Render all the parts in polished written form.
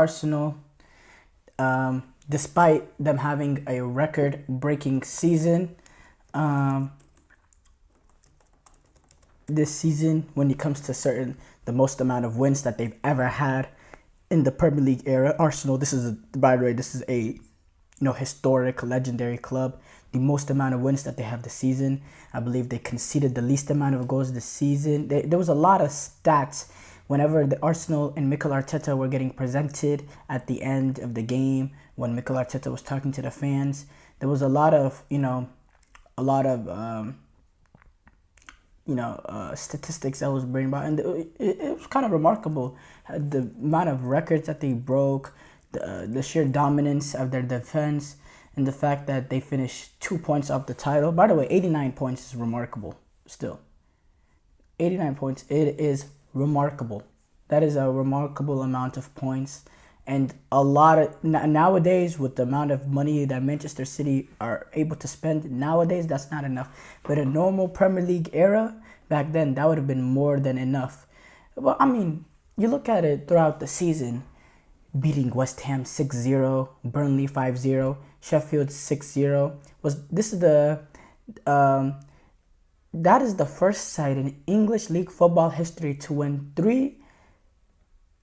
Arsenal, despite them having a record-breaking season, um, this season when it comes to the most amount of wins that they've ever had in the Premier League era. Arsenal, by the way, this is a historic, legendary club. The most amount of wins that they have this season. I believe they conceded the least amount of goals this season. There was a lot of stats whenever the Arsenal and Mikel Arteta were getting presented at the end of the game. When Mikel Arteta was talking to the fans, there was a lot of statistics that was bringing about, and it was kind of remarkable the amount of records that they broke, the sheer dominance of their defense, and the fact that they finished 2 points off the title. By the way, 89 points is remarkable. Still, 89 points. It is remarkable. That is a remarkable amount of points. And a lot of nowadays, with the amount of money that Manchester City are able to spend nowadays, that's not enough. But a normal Premier League era back then, that would have been more than enough. Well, I mean, you look at it throughout the season, beating West Ham 6-0, Burnley 5-0, Sheffield 6-0. That is the first side in English league football history to win 3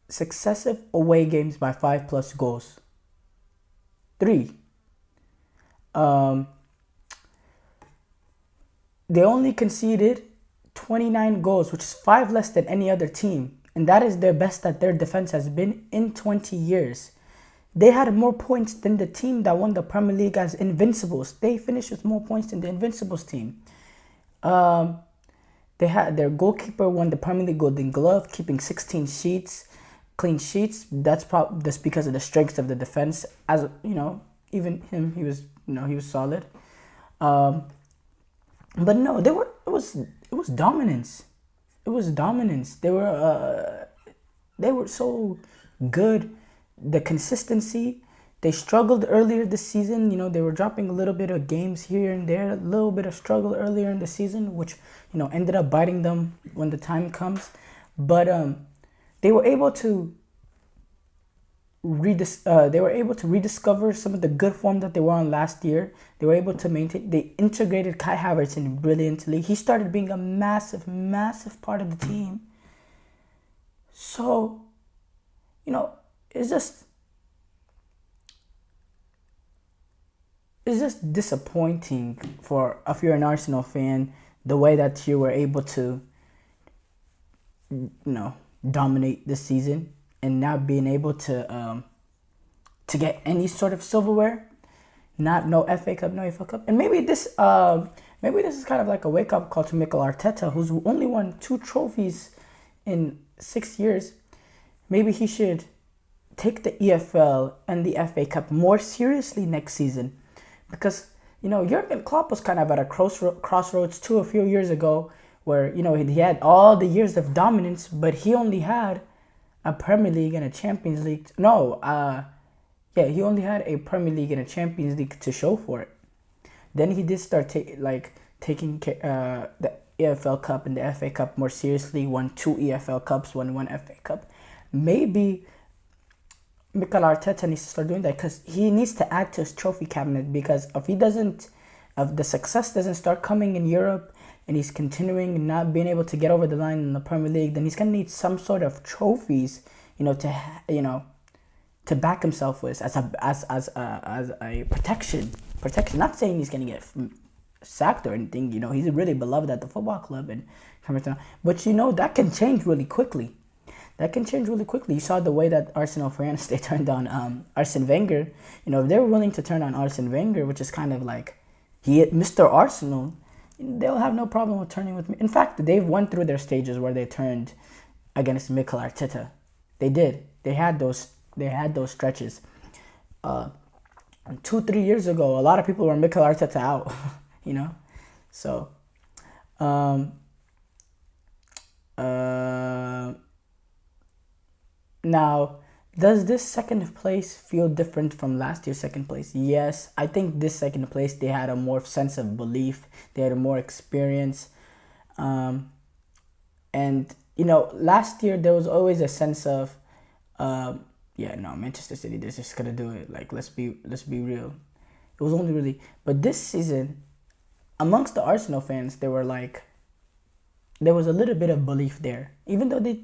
successive away games by 5+ goals. 3. They only conceded 29 goals, which is 5 less than any other team. And that is their best that their defense has been in 20 years. They had more points than the team that won the Premier League as Invincibles. They finished with more points than the Invincibles team. They had their goalkeeper won the Premier League Golden Glove, keeping 16 clean sheets. That's because of the strength of the defense. As you know, even him, he was solid. But no, it was dominance. It was dominance. They were so good. The consistency. They struggled earlier this season. They were dropping a little bit of games here and there, a little bit of struggle earlier in the season, which ended up biting them when the time comes. But they were able to rediscover some of the good form that they were on last year. They were able to maintain. They integrated Kai Havertz in brilliantly. He started being a massive, massive part of the team. So, it's just disappointing if you're an Arsenal fan, the way that you were able to, dominate this season and not being able to get any sort of silverware, no FA Cup, no FA Cup, and maybe this is kind of like a wake up call to Mikel Arteta, who's only won 2 trophies in 6 years. Maybe he should take the EFL and the FA Cup more seriously next season, because Jurgen Klopp was kind of at a crossroads too a few years ago, where he had all the years of dominance, but he only had a Premier League and a Champions League. He only had a Premier League and a Champions League to show for it. Then he did start taking the EFL Cup and the FA Cup more seriously. Won 2 EFL Cups, won 1 FA Cup. Maybe Mikel Arteta needs to start doing that, because he needs to add to his trophy cabinet. Because if the success doesn't start coming in Europe, and he's continuing not being able to get over the line in the Premier League, then he's gonna need some sort of trophies, to back himself with as a protection. Not saying he's gonna get sacked or anything. He's really beloved at the football club and everything. But that can change really quickly. You saw the way that Arsenal fans, they turned on Arsene Wenger. If they were willing to turn on Arsene Wenger, which is kind of like Mr. Arsenal, they'll have no problem with turning with me. In fact, they've went through their stages where they turned against Mikel Arteta. They did. They had those stretches. 2-3 years ago, a lot of people were Mikel Arteta out. So. Now, does this second place feel different from last year's second place? Yes, I think this second place, they had a more sense of belief. They had a more experience. And, last year there was always a sense of yeah, no, Manchester City, they're just gonna do it. Like, let's be real. It was only really, but this season, amongst the Arsenal fans, they were like, there was a little bit of belief there. Even though they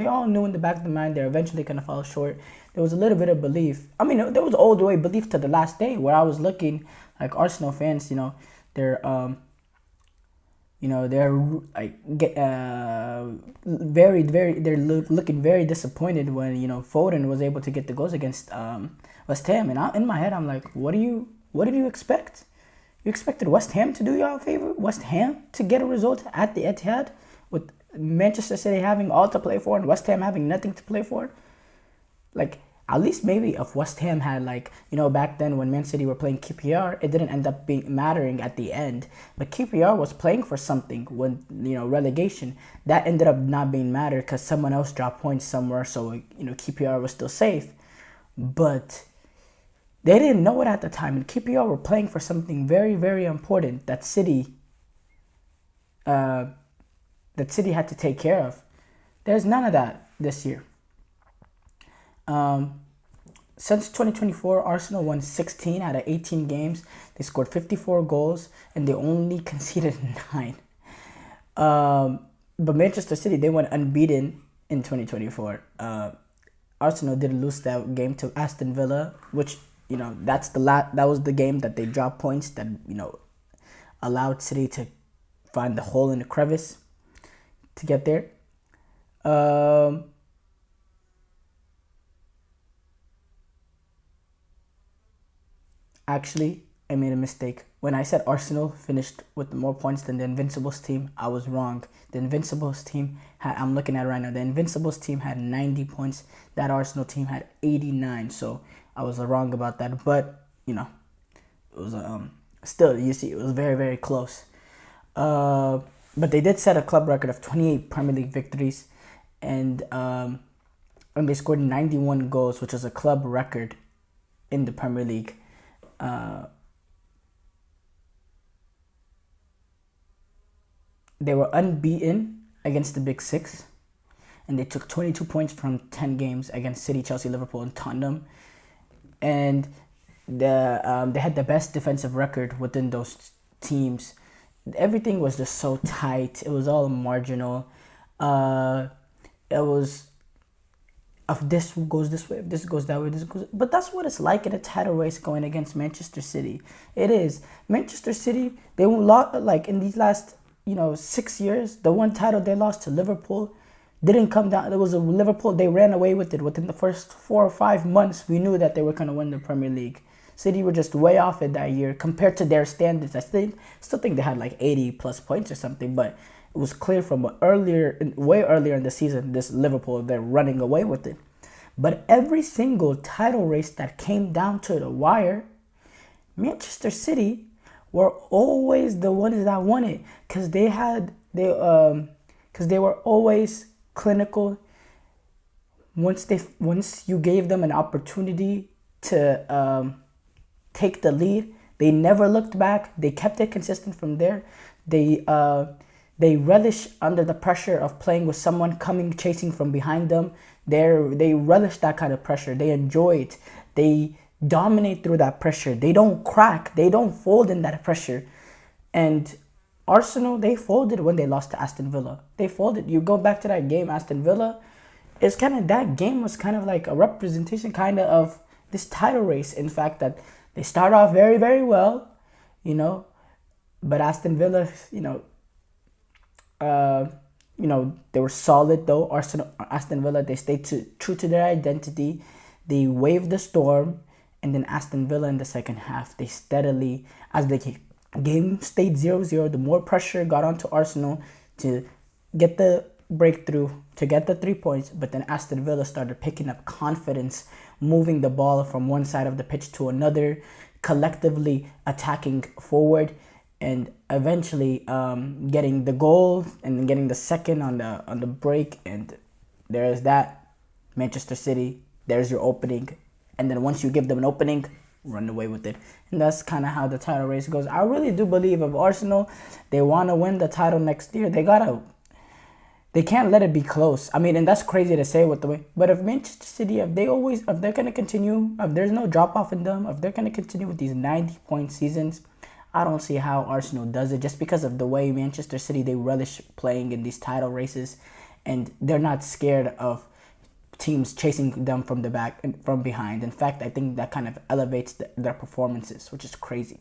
all knew in the back of the mind they're eventually gonna fall short. There was a little bit of belief. I mean, there was all the way belief to the last day where I was looking like Arsenal fans. They're they're like very very they're looking very disappointed when Foden was able to get the goals against West Ham, and in my head I'm like, what did you expect? You expected West Ham to do y'all a favor? West Ham to get a result at the Etihad with Manchester City having all to play for and West Ham having nothing to play for? Like, at least maybe if West Ham had, like, back then when Man City were playing QPR, it didn't end up mattering at the end. But QPR was playing for something when, relegation. That ended up not being matter because someone else dropped points somewhere, so, QPR was still safe. But they didn't know it at the time, and QPR were playing for something very, very important that City had to take care of. There's none of that this year. Since 2024, Arsenal won 16 out of 18 games. They scored 54 goals, and they only conceded 9. But Manchester City, they went unbeaten in 2024. Arsenal did lose that game to Aston Villa, which that was the game that they dropped points that allowed City to find the hole in the crevice to get there. Actually, I made a mistake. When I said Arsenal finished with more points than the Invincibles team, I was wrong. The Invincibles team I'm looking at it right now, the Invincibles team had 90 points. That Arsenal team had 89. So I was wrong about that. But, it was still, you see, it was very, very close. But they did set a club record of 28 Premier League victories. And they scored 91 goals, which is a club record in the Premier League. They were unbeaten against the Big Six, and they took 22 points from 10 games against City, Chelsea, Liverpool, and Tottenham. And they had the best defensive record within those teams. Everything was just so tight. It was all marginal. It was, if this goes this way, if this goes that way, but that's what it's like in a title race going against Manchester City. It is. Manchester City, they lost, like, in these last 6 years, the one title they lost to Liverpool didn't come down. It was a Liverpool, they ran away with it within the first 4 or 5 months. We knew that they were going to win the Premier League. City were just way off it that year compared to their standards. I still think they had like 80 plus points or something, but it was clear from way earlier in the season, this Liverpool, they're running away with it. But every single title race that came down to the wire, Manchester City were always the ones that won it because they were always clinical. Once you gave them an opportunity to take the lead, they never looked back. They kept it consistent from there. They relish under the pressure of playing with someone chasing from behind them. They relish that kind of pressure. They enjoy it. They dominate through that pressure. They don't crack. They don't fold in that pressure. And Arsenal, they folded when they lost to Aston Villa. They folded. You go back to that game, Aston Villa, that game was kind of like a representation kind of this title race. In fact, that they start off very, very well, but Aston Villa, they were solid though. Aston Villa, they stayed true to their identity. They waved the storm, and then Aston Villa in the second half, they steadily, as the game stayed 0-0, the more pressure got onto Arsenal to get the breakthrough, to get the 3 points, but then Aston Villa started picking up confidence, moving the ball from one side of the pitch to another, collectively attacking forward, and eventually getting the goal and then getting the second on the break. And there's that. Manchester City, there's your opening. And then once you give them an opening, run away with it. And that's kind of how the title race goes. I really do believe if Arsenal, they want to win the title next year, they gotta they can't let it be close. I mean, and that's crazy to say with the way. But if Manchester City, if they're gonna continue, if there's no drop off in them, if they're gonna continue with these 90-point seasons, I don't see how Arsenal does it. Just because of the way Manchester City, they relish playing in these title races, and they're not scared of teams chasing them from the back and from behind. In fact, I think that kind of elevates their performances, which is crazy.